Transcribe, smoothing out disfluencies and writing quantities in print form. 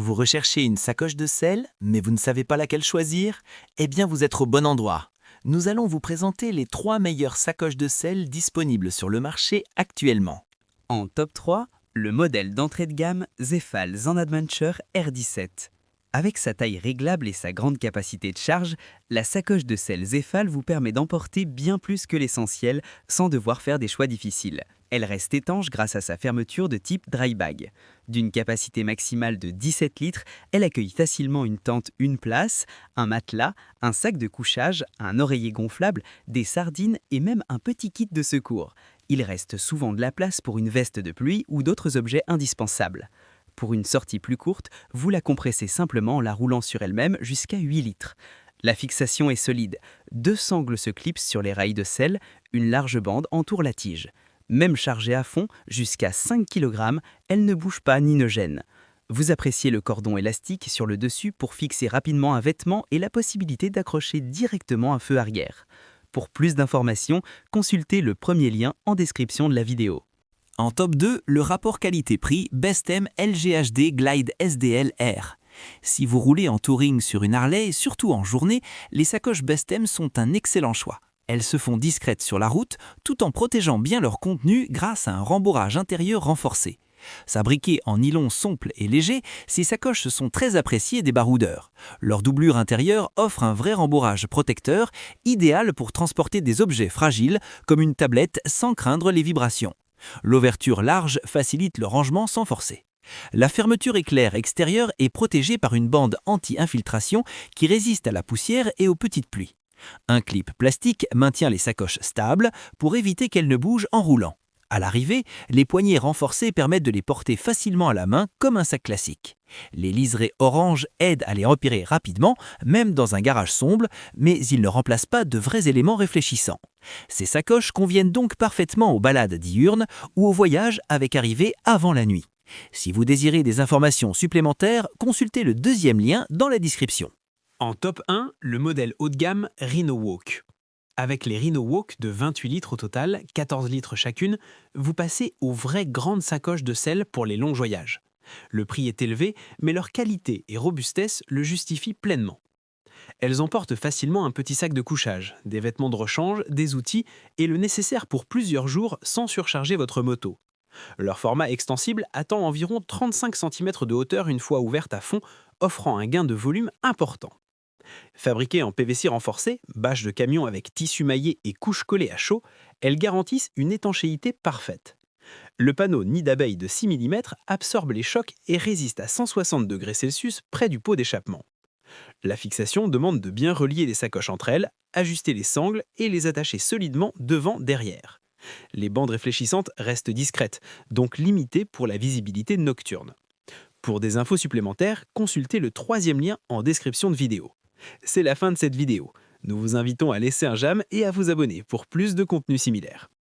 Vous recherchez une sacoche de sel, mais vous ne savez pas laquelle choisir? Eh bien, vous êtes au bon endroit. Nous allons vous présenter les 3 meilleures sacoches de sel disponibles sur le marché actuellement. En top 3, le modèle d'entrée de gamme Zefal Zen Adventure R17. Avec sa taille réglable et sa grande capacité de charge, la sacoche de sel Zefal vous permet d'emporter bien plus que l'essentiel sans devoir faire des choix difficiles. Elle reste étanche grâce à sa fermeture de type dry bag. D'une capacité maximale de 17 litres, elle accueille facilement une tente une place, un matelas, un sac de couchage, un oreiller gonflable, des sardines et même un petit kit de secours. Il reste souvent de la place pour une veste de pluie ou d'autres objets indispensables. Pour une sortie plus courte, vous la compressez simplement en la roulant sur elle-même jusqu'à 8 litres. La fixation est solide. 2 sangles se clipsent sur les rails de sel, une large bande entoure la tige. Même chargée à fond, jusqu'à 5 kg, elle ne bouge pas ni ne gêne. Vous appréciez le cordon élastique sur le dessus pour fixer rapidement un vêtement et la possibilité d'accrocher directement un feu arrière. Pour plus d'informations, consultez le premier lien en description de la vidéo. En top 2, le rapport qualité-prix Bestem LGHD Glide SDL R. Si vous roulez en touring sur une Harley, surtout en journée, les sacoches Bestem sont un excellent choix. Elles se font discrètes sur la route tout en protégeant bien leur contenu grâce à un rembourrage intérieur renforcé. Fabriquées en nylon souple et léger, ces sacoches sont très appréciées des baroudeurs. Leur doublure intérieure offre un vrai rembourrage protecteur, idéal pour transporter des objets fragiles comme une tablette sans craindre les vibrations. L'ouverture large facilite le rangement sans forcer. La fermeture éclair extérieure est protégée par une bande anti-infiltration qui résiste à la poussière et aux petites pluies. Un clip plastique maintient les sacoches stables pour éviter qu'elles ne bougent en roulant. À l'arrivée, les poignées renforcées permettent de les porter facilement à la main comme un sac classique. Les liserés orange aident à les repérer rapidement, même dans un garage sombre, mais ils ne remplacent pas de vrais éléments réfléchissants. Ces sacoches conviennent donc parfaitement aux balades diurnes ou aux voyages avec arrivée avant la nuit. Si vous désirez des informations supplémentaires, consultez le deuxième lien dans la description. En top 1, le modèle haut de gamme Rhino Walk. Avec les Rhino Walk de 28 litres au total, 14 litres chacune, vous passez aux vraies grandes sacoches de sel pour les longs voyages. Le prix est élevé, mais leur qualité et robustesse le justifient pleinement. Elles emportent facilement un petit sac de couchage, des vêtements de rechange, des outils et le nécessaire pour plusieurs jours sans surcharger votre moto. Leur format extensible atteint environ 35 cm de hauteur une fois ouverte à fond, offrant un gain de volume important. Fabriquées en PVC renforcé, bâche de camion avec tissu maillé et couche collée à chaud, elles garantissent une étanchéité parfaite. Le panneau nid d'abeille de 6 mm absorbe les chocs et résiste à 160 degrés Celsius près du pot d'échappement. La fixation demande de bien relier les sacoches entre elles, ajuster les sangles et les attacher solidement devant-derrière. Les bandes réfléchissantes restent discrètes, donc limitées pour la visibilité nocturne. Pour des infos supplémentaires, consultez le troisième lien en description de vidéo. C'est la fin de cette vidéo. Nous vous invitons à laisser un j'aime et à vous abonner pour plus de contenu similaire.